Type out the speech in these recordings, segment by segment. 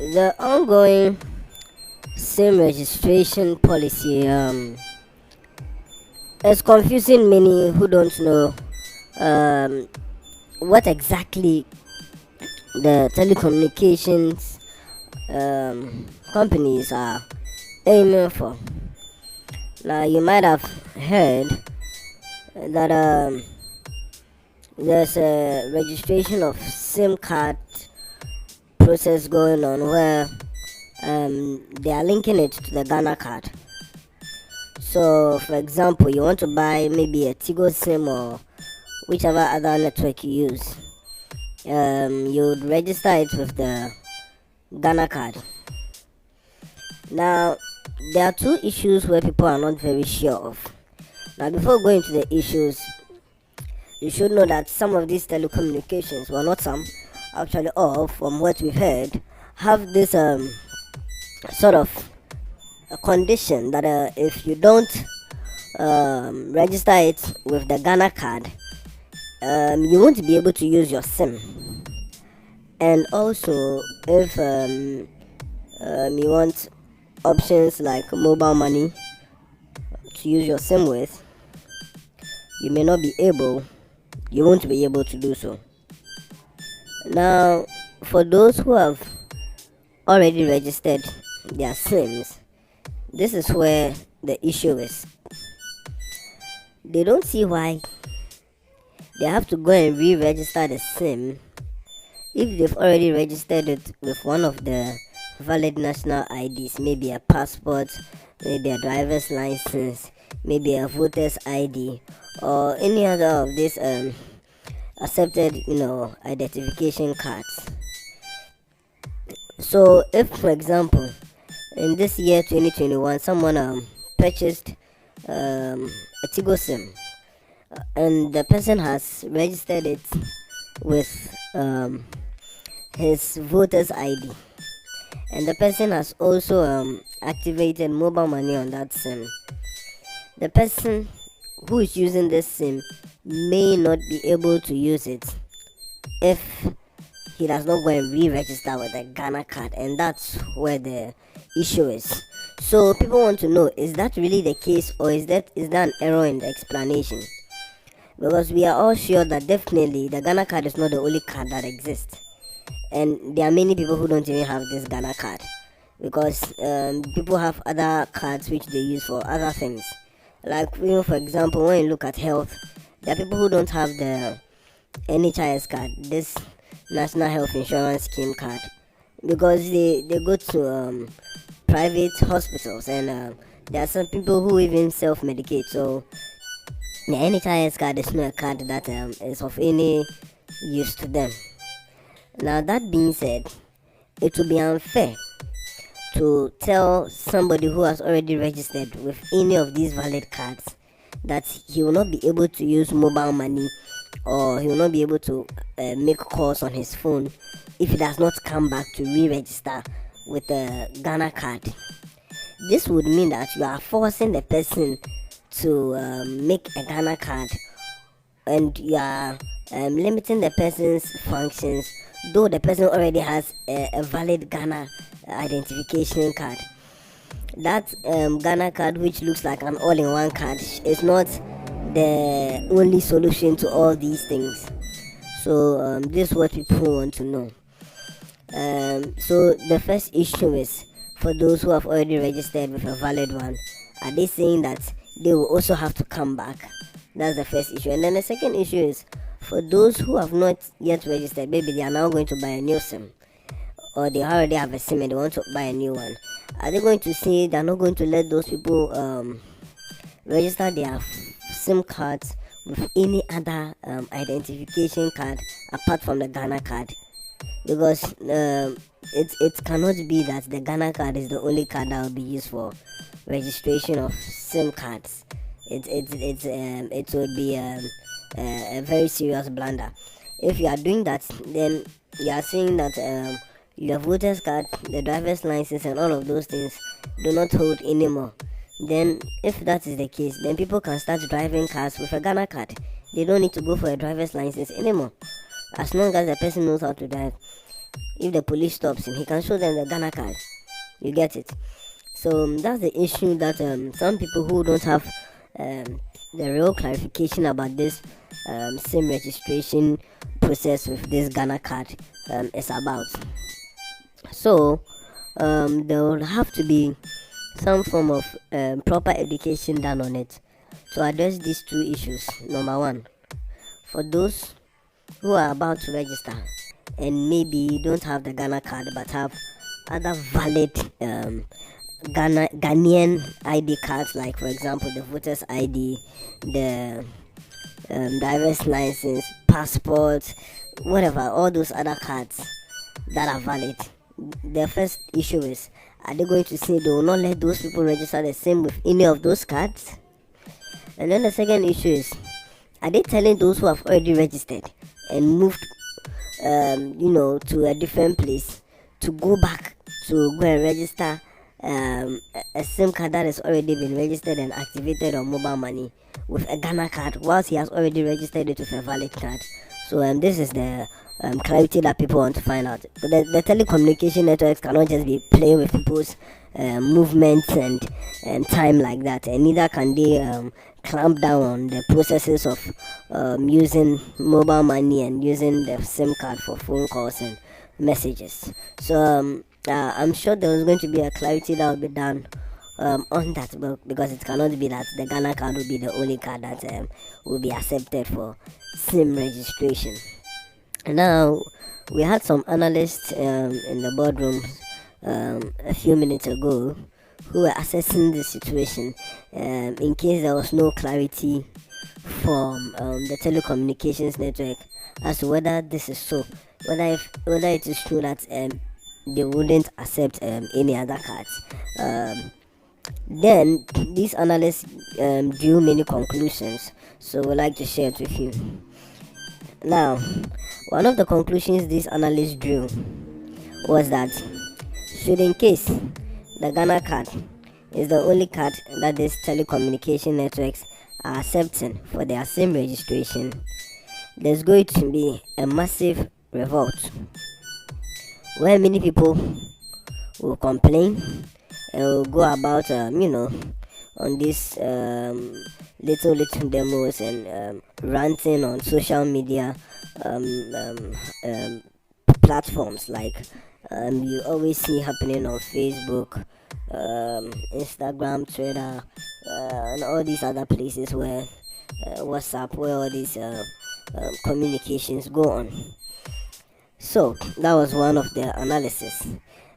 The ongoing SIM registration policy is confusing many who don't know um, what exactly the telecommunications companies are aiming for. Now, you might have heard that there's a registration of SIM card process going on where they are linking it to the Ghana card. So, for example, you want to buy maybe a Tigo SIM or whichever other network you use. You would register it with the Ghana card. Now, there are two issues where people are not very sure of. Now, before going to the issues, you should know that some of these telecommunications, well, not some, actually all, from what we've heard, have this sort of a condition that if you don't register it with the Ghana card, you won't be able to use your SIM. And also, if you want options like mobile money to use your SIM with, you won't be able to do so. Now, for those who have already registered their SIMs, this is where the issue is. They don't see why they have to go and re-register the SIM if they've already registered it with one of the valid national IDs, maybe a passport, maybe a driver's license, maybe a voter's ID, or any other of these accepted, identification cards. So, if, for example, in this year 2021, someone purchased a Tigo SIM, and the person has registered it with his voter's ID, and the person has also activated mobile money on that SIM. The person who is using this SIM may not be able to use it if he does not go and re-register with the Ghana card, and that's where the issue is. So people want to know, is that really the case, or is that an error in the explanation? Because we are all sure that definitely the Ghana card is not the only card that exists, and there are many people who don't even have this Ghana card, because people have other cards which they use for other things. Like, for example, when you look at health, there are people who don't have the NHIS card, this National Health Insurance Scheme card, because they go to private hospitals, and there are some people who even self-medicate. So the NHIS card is not a card that is of any use to them. Now, that being said, it would be unfair to tell somebody who has already registered with any of these valid cards that he will not be able to use mobile money, or he will not be able to make calls on his phone if he does not come back to re-register with the Ghana card. This would mean that you are forcing the person to make a Ghana card, and you are limiting the person's functions, though the person already has a valid Ghana identification card. That Ghana card, which looks like an all-in-one card, is not the only solution to all these things. So this is what people want to know. So the first issue is, for those who have already registered with a valid one, are they saying that they will also have to come back? That's the first issue. And then the second issue is, for those who have not yet registered, maybe they are now going to buy a new SIM, or they already have a SIM and they want to buy a new one. Are they going to say they're not going to let those people register their SIM cards with any other identification card apart from the Ghana card? Because it cannot be that the Ghana card is the only card that will be used for registration of SIM cards. It would be a very serious blunder. If you are doing that, then you are saying that your voter's card, the driver's license, and all of those things do not hold anymore. Then, if that is the case, then people can start driving cars with a Ghana card. They don't need to go for a driver's license anymore. As long as the person knows how to drive, if the police stops him, he can show them the Ghana card. You get it? So that's the issue that some people who don't have the real clarification about this SIM registration process with this Ghana card is about. So there will have to be some form of proper education done on it to address these two issues. Number one, for those who are about to register and maybe don't have the Ghana card but have other valid Ghanaian ID cards, like for example the voter's ID, the driver's license, passport, whatever, all those other cards that are valid. The first issue is, are they going to say they will not let those people register the same with any of those cards? And then the second issue is, are they telling those who have already registered and moved to a different place to go back to go and register a SIM card that has already been registered and activated on mobile money with a Ghana card, whilst he has already registered it with a valid card? So this is the clarity that people want to find out. But the telecommunication networks cannot just be playing with people's movements and time like that, and neither can they clamp down on the processes of using mobile money and using the SIM card for phone calls and messages. So I'm sure there was going to be a clarity that will be done on that, because it cannot be that the Ghana card will be the only card that will be accepted for SIM registration. Now, we had some analysts in the boardroom a few minutes ago who were assessing the situation in case there was no clarity from the telecommunications network as to whether this is so, whether it is true that they wouldn't accept any other cards. Then these analysts drew many conclusions, so we'd like to share it with you. Now, one of the conclusions these analysts drew was that, should in case the Ghana card is the only card that these telecommunication networks are accepting for their SIM registration, there's going to be a massive revolt where many people will complain and will go about on these little demos and ranting on social media platforms like you always see happening on Facebook, Instagram, Twitter, and all these other places where WhatsApp, where all these communications go on. So that was one of their analysis.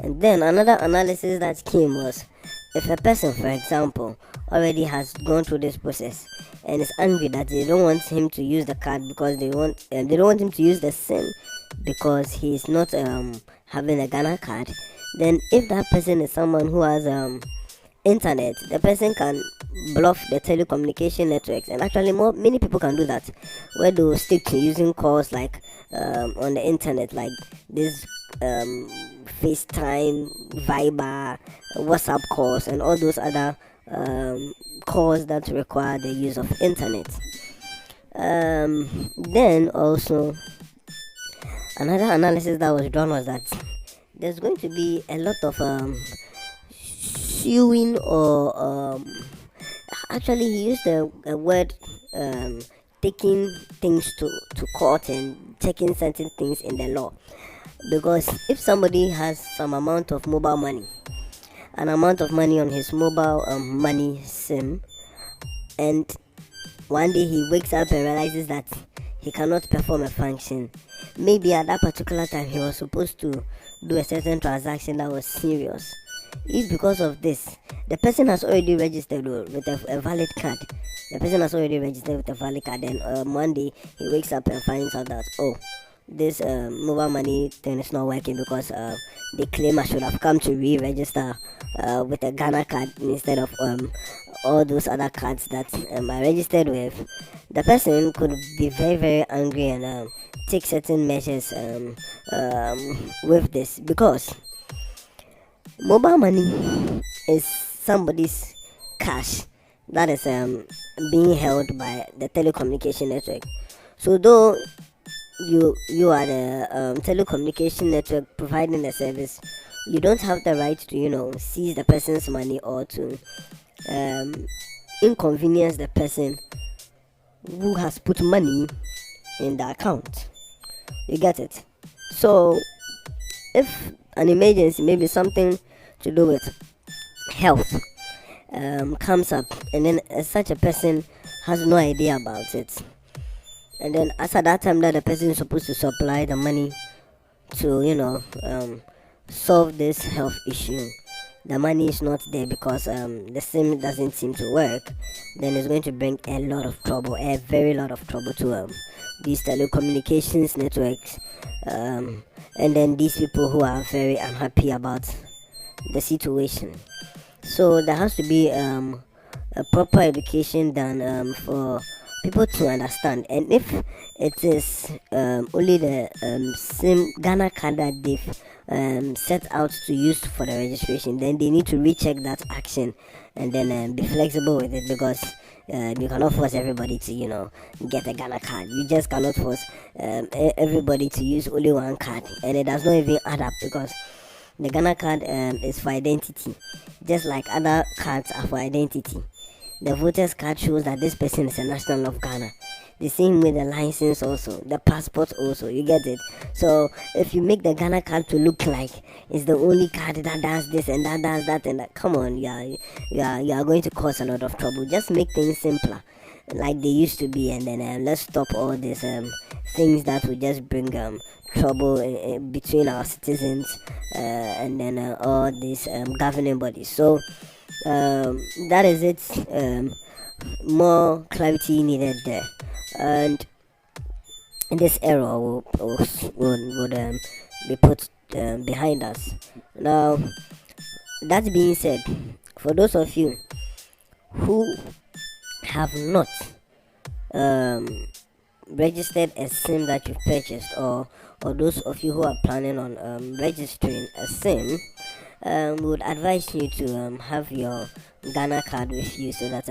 And then another analysis that came was, if a person, for example, already has gone through this process and is angry that they don't want him to use the card because they don't want him to use the SIM because he's not having a Ghana card, then if that person is someone who has internet, the person can bluff the telecommunication networks, and actually many people can do that, where they will stick to using calls like on the internet, like this FaceTime, Viber, WhatsApp calls, and all those other calls that require the use of internet. Then also another analysis that was drawn was that there's going to be a lot of suing, or actually he used a word, taking things to court and checking certain things in the law. Because if somebody has some amount of mobile money, an amount of money on his mobile money SIM, and one day he wakes up and realizes that he cannot perform a function, maybe at that particular time he was supposed to do a certain transaction that was serious. If because of this, the person has already registered with a valid card, then one day he wakes up and finds out that, oh, this mobile money thing is not working because they claim I should have come to re-register with a Ghana card instead of all those other cards that I registered with. The person could be very, very angry and take certain measures with this, because mobile money is somebody's cash that is being held by the telecommunication network. So though you are the telecommunication network providing the service, you don't have the right to seize the person's money or to um, inconvenience the person who has put money in the account. You get it? So if an emergency, maybe something to do with health, comes up, and then such a person has no idea about it, and then as at that time that the person is supposed to supply the money to solve this health issue, the money is not there because the sim doesn't seem to work, then it's going to bring a lot of trouble, a very lot of trouble to these telecommunications networks, and then these people who are very unhappy about the situation. So there has to be a proper education done for people to understand. And if it is only the same Ghana card that they've set out to use for the registration, then they need to recheck that action and then be flexible with it, because you cannot force everybody to get a Ghana card. You just cannot force everybody to use only one card, and it does not even add up, because the Ghana card is for identity, just like other cards are for identity. The voter's card shows that this person is a national of Ghana. The same with the license also, the passport also, you get it? So if you make the Ghana card to look like it's the only card that does this and that does that and that, come on, you are going to cause a lot of trouble. Just make things simpler like they used to be, and then let's stop all these things that will just bring trouble between our citizens and then all these governing bodies. So that is it. More clarity needed there, and this error would be put behind us. Now, that being said, for those of you who have not registered a SIM that you've purchased, or those of you who are planning on registering a SIM, we would advise you to have your Ghana card with you, so that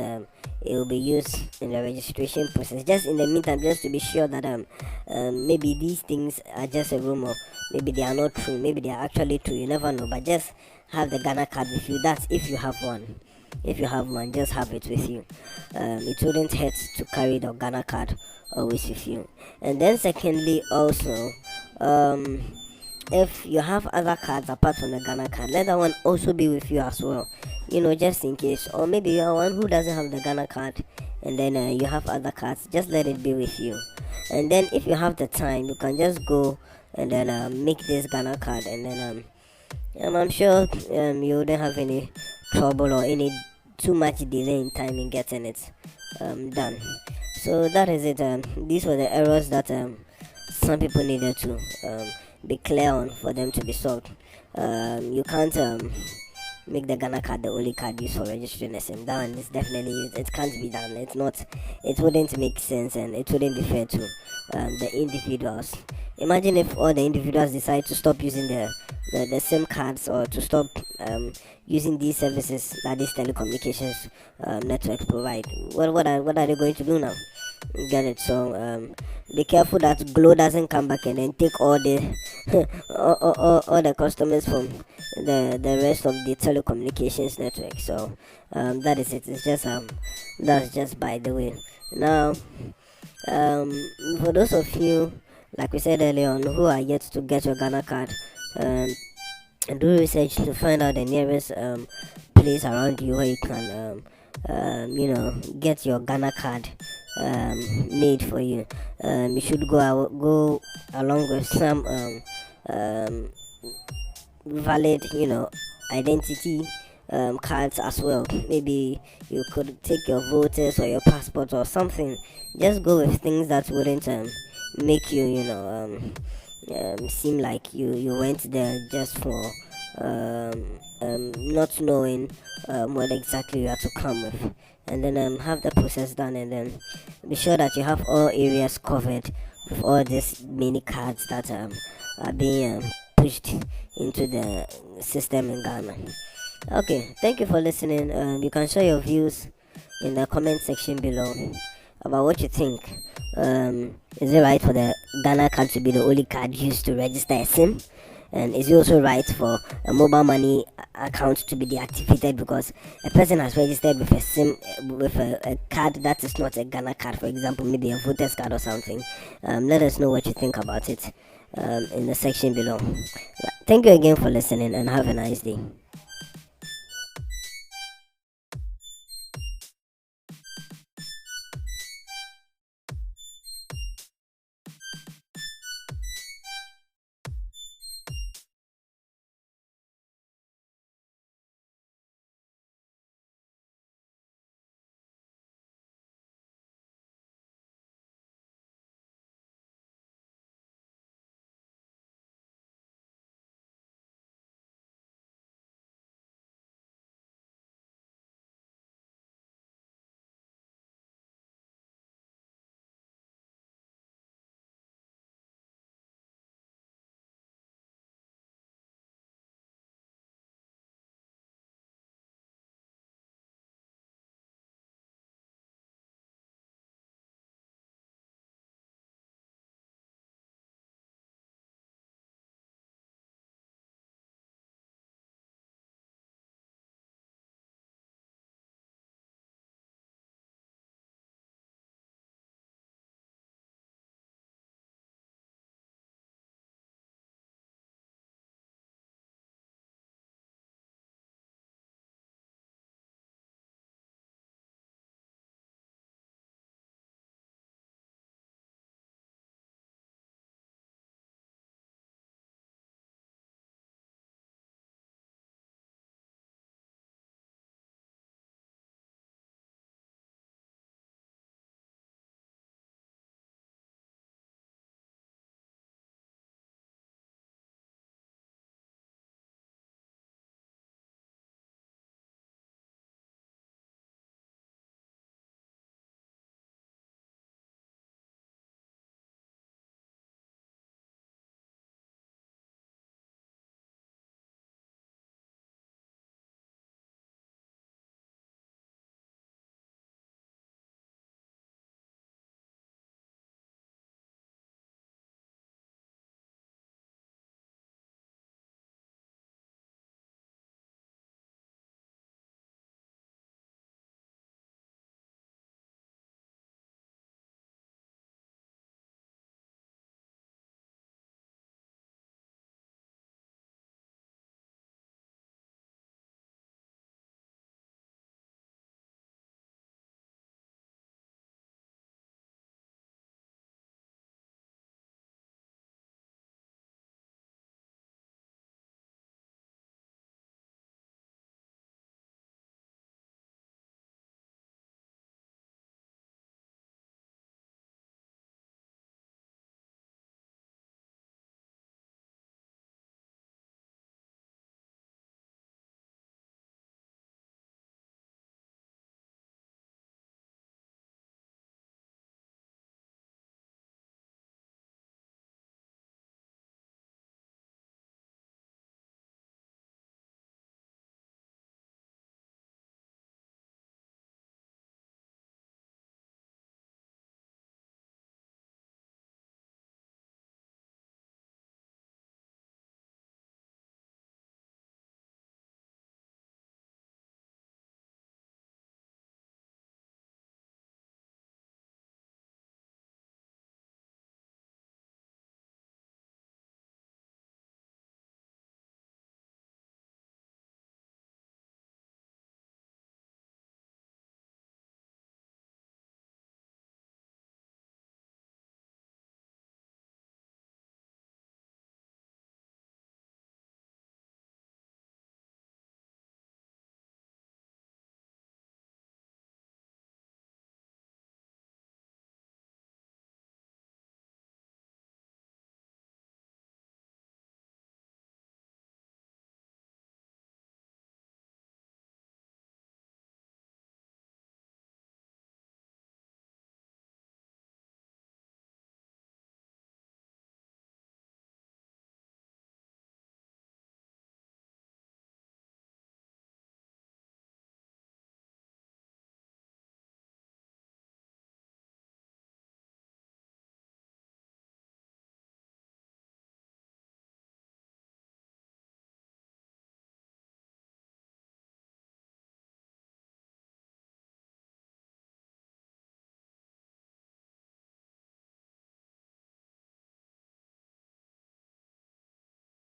it will be used in the registration process. Just in the meantime, just to be sure that maybe these things are just a rumor, maybe they are not true, maybe they are actually true, you never know. But just have the Ghana card with you. That's if you have one. If you have one, just have it with you. It wouldn't hurt to carry the Ghana card always with you. And then secondly, also, if you have other cards apart from the Ghana card, let that one also be with you as well, just in case. Or maybe you are one who doesn't have the Ghana card, and then you have other cards, just let it be with you. And then if you have the time, you can just go and then make this Ghana card, and then I'm sure you wouldn't have any trouble or any too much delay in time in getting it done. So that is it. These were the errors that some people needed to be clear on for them to be solved. You can't make the Ghana card the only card used for registering a SIM. That one is definitely, it can't be done. It's not, it wouldn't make sense, and it wouldn't be fair to the individuals. Imagine if all the individuals decide to stop using the SIM cards, or to stop using these services that these telecommunications networks provide. What are they going to do now? Get it? So be careful that Glow doesn't come back and then take all the all the customers from the rest of the telecommunications network. So that is it. It's just that's just by the way. Now, for those of you, like we said earlier on, who are yet to get your Ghana card, do research to find out the nearest place around you where you can get your Ghana card made for you. You should go along with some valid identity cards as well. Maybe you could take your voters or your passport or something. Just go with things that wouldn't make you seem like you went there just for not knowing what exactly you have to come with, and then have the process done, and then be sure that you have all areas covered with all these mini cards that are being pushed into the system in Ghana. Okay, thank you for listening. You can share your views in the comment section below about what you think Is it right for the Ghana card to be the only card used to register a SIM? And is it also right for a mobile money account to be deactivated because a person has registered with a SIM, with a card that is not a Ghana card, for example, maybe a voter's card or something? Let us know what you think about it in the section below. Thank you again for listening and have a nice day.